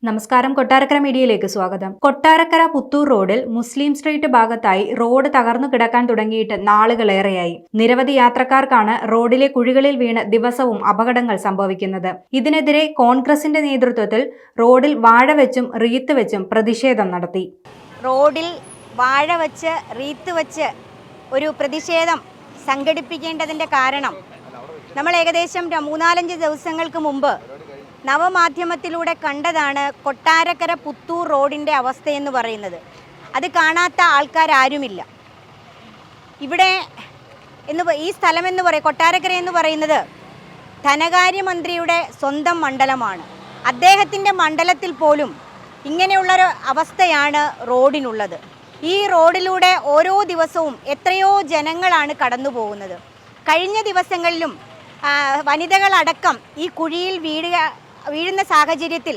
നമസ്കാരം. കൊട്ടാരക്കര മീഡിയയിലേക്ക് സ്വാഗതം. കൊട്ടാരക്കര പുത്തൂർ റോഡിൽ മുസ്ലിം സ്ട്രീറ്റ് ഭാഗത്തായി റോഡ് തകർന്നു കിടക്കാൻ തുടങ്ങിയിട്ട് നാളുകളേറെയായി. നിരവധി യാത്രക്കാർക്കാണ് റോഡിലെ കുഴികളിൽ വീണ് ദിവസവും അപകടങ്ങൾ സംഭവിക്കുന്നത്. ഇതിനെതിരെ കോൺഗ്രസിന്റെ നേതൃത്വത്തിൽ റോഡിൽ വാഴ വെച്ചും റീത്ത് വെച്ചും പ്രതിഷേധം നടത്തി. റോഡിൽ വാഴ വെച്ച് റീത്ത് വെച്ച് ഒരു പ്രതിഷേധം സംഘടിപ്പിക്കേണ്ടതിൻ്റെ കാരണം നമ്മൾ ഏകദേശം 3-4 ദിവസങ്ങൾക്ക് മുമ്പ് നവമാധ്യമത്തിലൂടെ കണ്ടതാണ് കൊട്ടാരക്കര പുത്തൂർ റോഡിൻ്റെ അവസ്ഥയെന്ന് പറയുന്നത്. അത് കാണാത്ത ആൾക്കാരാരുമില്ല. ഇവിടെ ഈ സ്ഥലമെന്ന് കൊട്ടാരക്കര എന്ന് പറയുന്നത് ധനകാര്യമന്ത്രിയുടെ സ്വന്തം മണ്ഡലമാണ്. അദ്ദേഹത്തിൻ്റെ മണ്ഡലത്തിൽ പോലും ഇങ്ങനെയുള്ളൊരു അവസ്ഥയാണ് റോഡിനുള്ളത്. ഈ റോഡിലൂടെ ഓരോ ദിവസവും എത്രയോ ജനങ്ങളാണ് കടന്നു പോകുന്നത്. കഴിഞ്ഞ ദിവസങ്ങളിലും വനിതകളടക്കം ഈ കുഴിയിൽ വീഴുന്ന സാഹചര്യത്തിൽ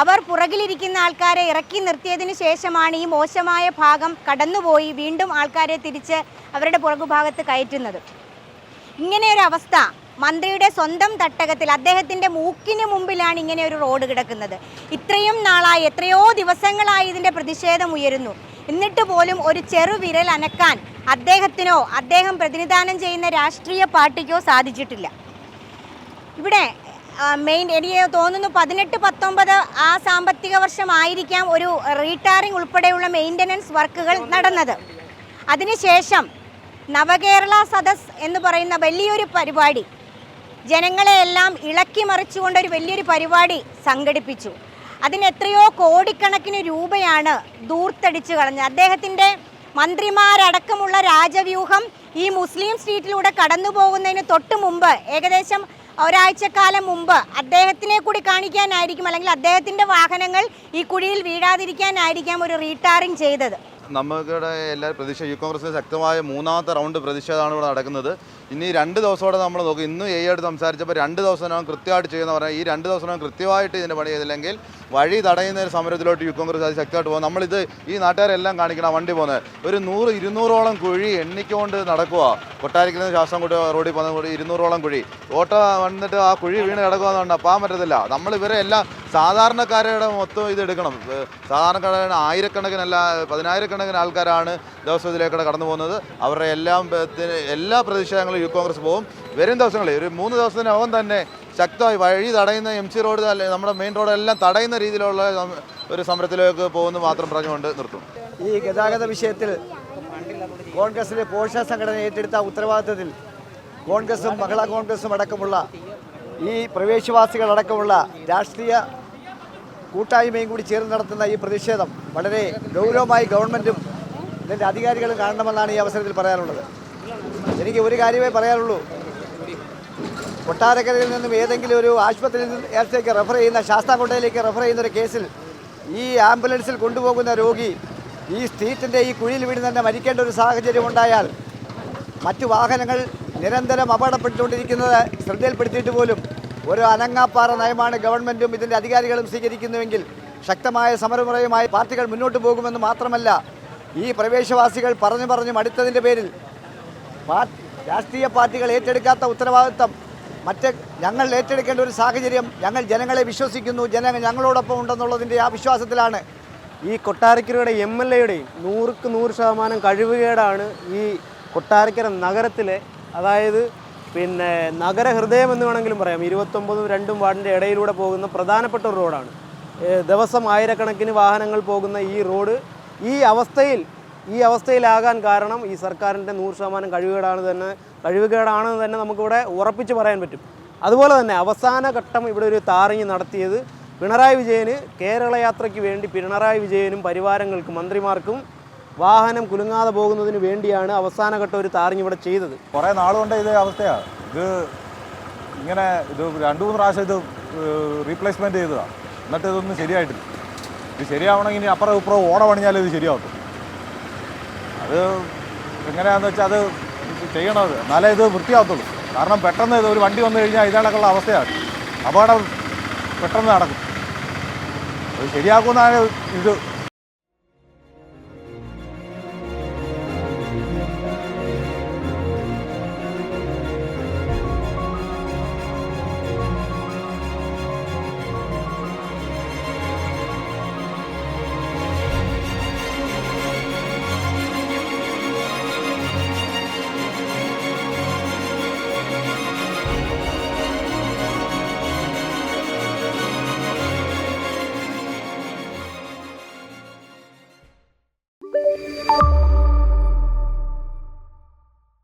അവർ പുറകിലിരിക്കുന്ന ആൾക്കാരെ ഇറക്കി നിർത്തിയതിന് ശേഷമാണ് ഈ മോശമായ ഭാഗം കടന്നുപോയി വീണ്ടും ആൾക്കാരെ തിരിച്ച് അവരുടെ പുറകുഭാഗത്ത് കയറ്റുന്നത്. ഇങ്ങനെയൊരു അവസ്ഥ മന്ത്രിയുടെ സ്വന്തം തട്ടകത്തിൽ അദ്ദേഹത്തിൻ്റെ മൂക്കിന് മുമ്പിലാണ് ഇങ്ങനെ ഒരു റോഡ് കിടക്കുന്നത്. ഇത്രയും നാളായി എത്രയോ ദിവസങ്ങളായി ഇതിൻ്റെ പ്രതിഷേധം ഉയരുന്നു. എന്നിട്ട് പോലും ഒരു ചെറുവിരൽ അനക്കാൻ അദ്ദേഹത്തിനോ അദ്ദേഹം പ്രതിനിധാനം ചെയ്യുന്ന രാഷ്ട്രീയ പാർട്ടിക്കോ സാധിച്ചിട്ടില്ല. ഇവിടെ എനിക്ക് തോന്നുന്നു 18-19 ആ സാമ്പത്തിക വർഷമായിരിക്കാം ഒരു റീടാറിംഗ് ഉൾപ്പെടെയുള്ള മെയിൻ്റനൻസ് വർക്കുകൾ നടന്നത്. അതിനുശേഷം നവകേരള സദസ് എന്ന് പറയുന്ന വലിയൊരു പരിപാടി, ജനങ്ങളെയെല്ലാം ഇളക്കി മറിച്ചുകൊണ്ടൊരു വലിയൊരു പരിപാടി സംഘടിപ്പിച്ചു. അതിന് എത്രയോ കോടിക്കണക്കിന് രൂപയാണ് ദൂർത്തടിച്ചു കളഞ്ഞത്. അദ്ദേഹത്തിൻ്റെ മന്ത്രിമാരടക്കമുള്ള രാജവ്യൂഹം ഈ മുസ്ലിം സ്ട്രീറ്റിലൂടെ കടന്നു പോകുന്നതിന് തൊട്ട് മുമ്പ് ഏകദേശം ഒരാഴ്ചക്കാലം മുമ്പ് അദ്ദേഹത്തിനെ കൂടി കാണിക്കാനായിരിക്കും, അല്ലെങ്കിൽ അദ്ദേഹത്തിൻ്റെ വാഹനങ്ങൾ ഈ കുഴിയിൽ വീഴാതിരിക്കാനായിരിക്കാം ഒരു റീടാറിംഗ് ചെയ്തത്. നമുക്കിവിടെ എല്ലാവരും യൂത്ത് കോൺഗ്രസിന് ശക്തമായ 3ാമത്തെ റൗണ്ട് പ്രതിഷേധമാണ് ഇവിടെ നടക്കുന്നത്. ഇനി 2 ദിവസത്തോടെ നമ്മൾ നോക്കും. ഇന്ന് ആയിട്ട് സംസാരിച്ചപ്പോൾ 2 ദിവസം കൃത്യമായിട്ട് ചെയ്യുന്ന പറഞ്ഞാൽ ഈ 2 ദിവസം കൃത്യമായിട്ട് ഇതിൻ്റെ പണി ചെയ്തില്ലെങ്കിൽ വഴി തടയുന്ന ഒരു സമരത്തിലോട്ട് യൂത്ത് കോൺഗ്രസ് അത് ശക്തമായിട്ട് പോകും. നമ്മളിത് ഈ നാട്ടുകാരെല്ലാം കാണിക്കണം. വണ്ടി പോകുന്നത് ഒരു 100-200ഓളം കുഴി എണ്ണിക്കൊണ്ട് നടക്കുക. കൊട്ടാരക്കര ശാസ്ത്രംകുട്ടി റോഡിൽ പോകുന്ന 200ഓളം കുഴി ഓട്ടോ വന്നിട്ട് ആ കുഴി വീണ് കിടക്കുകയെന്നുണ്ട് പോകാൻ പറ്റത്തില്ല. നമ്മൾ ഇവരെ എല്ലാം സാധാരണക്കാരുടെ മൊത്തം ഇത് എടുക്കണം. സാധാരണക്കാരുടെ ആയിരക്കണക്കിനല്ല 10,000-കണക്കിന് ആൾക്കാരാണ് ദിവസം ഇതിലേക്കൂടെ കടന്നു പോകുന്നത്. അവരുടെ എല്ലാ പ്രതിഷേധങ്ങളും യൂത്ത് കോൺഗ്രസ് പോകും. വരും ദിവസങ്ങളിൽ ഒരു 3 ദിവസത്തിനകം തന്നെ ശക്തമായി വഴി തടയുന്ന MC റോഡ് നമ്മുടെ മെയിൻ റോഡെല്ലാം തടയുന്ന രീതിയിലുള്ള ഒരു സമരത്തിലേക്ക് പോകുന്നു മാത്രം പറഞ്ഞുകൊണ്ട് നിർത്തും. ഈ ഗതാഗത വിഷയത്തിൽ കോൺഗ്രസിലെ പോഷക സംഘടന ഏറ്റെടുത്ത ഉത്തരവാദിത്തത്തിൽ കോൺഗ്രസും മഹിളാ കോൺഗ്രസും അടക്കമുള്ള ഈ പ്രവേശവാസികളടക്കമുള്ള രാഷ്ട്രീയ കൂട്ടായ്മയും കൂടി ചേർന്ന് നടത്തുന്ന ഈ പ്രതിഷേധം വളരെ ഗൗരവമായി ഗവൺമെൻറ്റും ഇതിൻ്റെ അധികാരികളും കാണണമെന്നാണ് ഈ അവസരത്തിൽ പറയാനുള്ളത്. എനിക്ക് ഒരു കാര്യമേ പറയാനുള്ളൂ. കൊട്ടാരക്കരയിൽ നിന്നും ഏതെങ്കിലും ഒരു ആശുപത്രിയിലേക്ക് റെഫർ ചെയ്യുന്ന ശാസ്താംകോട്ടയിലേക്ക് റെഫർ ചെയ്യുന്ന ഒരു കേസിൽ ഈ ആംബുലൻസിൽ കൊണ്ടുപോകുന്ന രോഗി ഈ സ്ട്രീറ്റിൻ്റെ ഈ കുഴിയിൽ വീണ് തന്നെ മരിക്കേണ്ട ഒരു സാഹചര്യം ഉണ്ടായാൽ മറ്റു വാഹനങ്ങൾ നിരന്തരം അപകടപ്പെട്ടുകൊണ്ടിരിക്കുന്നത് ശ്രദ്ധയിൽപ്പെടുത്തിയിട്ട് പോലും ഒരു അനങ്ങാപ്പാറ നയമാണ് ഗവൺമെൻറ്റും ഇതിൻ്റെ അധികാരികളും സ്വീകരിക്കുന്നുവെങ്കിൽ ശക്തമായ സമരമുറയുമായി പാർട്ടികൾ മുന്നോട്ട് പോകുമെന്ന് മാത്രമല്ല, ഈ പ്രവേശവാസികൾ പറഞ്ഞു മടുത്തതിൻ്റെ പേരിൽ രാഷ്ട്രീയ പാർട്ടികൾ ഏറ്റെടുക്കാത്ത ഉത്തരവാദിത്തം ഞങ്ങൾ ഏറ്റെടുക്കേണ്ട ഒരു സാഹചര്യം ഞങ്ങൾ ജനങ്ങളെ വിശ്വസിക്കുന്നു, ജനങ്ങൾ ഞങ്ങളോടൊപ്പം ഉണ്ടെന്നുള്ളതിൻ്റെ ആ വിശ്വാസത്തിലാണ്. ഈ കൊട്ടാരക്കരയുടെ MLAയുടെയും 100% കഴിവുകേടാണ് ഈ കൊട്ടാരക്കര നഗരത്തിലെ, അതായത് നഗരഹൃദയം എന്ന് വേണമെങ്കിലും പറയാം, 29-2 വാർഡിൻ്റെ ഇടയിലൂടെ പോകുന്ന പ്രധാനപ്പെട്ട ഒരു റോഡാണ്. ദിവസം ആയിരക്കണക്കിന് വാഹനങ്ങൾ പോകുന്ന ഈ റോഡ് ഈ അവസ്ഥയിലാകാൻ കാരണം ഈ സർക്കാരിൻ്റെ 100% കഴിവുകേടാണെന്ന് തന്നെ നമുക്കിവിടെ ഉറപ്പിച്ച് പറയാൻ പറ്റും. അതുപോലെ തന്നെ അവസാന ഘട്ടം ഇവിടെ ഒരു ടാറിങ് നടത്തിയത് പിണറായി വിജയന്, കേരള യാത്രയ്ക്ക് വേണ്ടി പിണറായി വിജയനും പരിവാരങ്ങൾക്കും മന്ത്രിമാർക്കും വാഹനം കുലുങ്ങാതെ പോകുന്നതിന് വേണ്ടിയാണ് അവസാനഘട്ടം ഒരു ടാറിങ് ഇവിടെ ചെയ്തത്. കുറേ നാളുകൊണ്ട് ഇതേ അവസ്ഥയാണ്. ഇത് 2-3 പ്രാവശ്യം ഇത് റീപ്ലേസ്മെൻറ്റ് ചെയ്തതാണ്. എന്നിട്ട് ഇതൊന്നും ശരിയായിട്ടില്ല. ഇത് ശരിയാവണമെങ്കിൽ ഇനി അപ്പുറം ഇപ്പുറം ഓട പണിഞ്ഞാലേ ഇത് ശരിയാവത്തും. അത് എങ്ങനെയാണെന്ന് വെച്ചാൽ അത് ചെയ്യണത് എന്നാലേ ഇത് വൃത്തിയാകത്തുള്ളൂ. കാരണം പെട്ടെന്ന് ഒരു വണ്ടി വന്നു കഴിഞ്ഞാൽ ഇതിനൊക്കെയുള്ള അവസ്ഥയാണ്. അപകടം പെട്ടെന്ന് നടക്കും. അത് ശരിയാക്കുമെന്നാണ് ഇത് ചെയ്യും.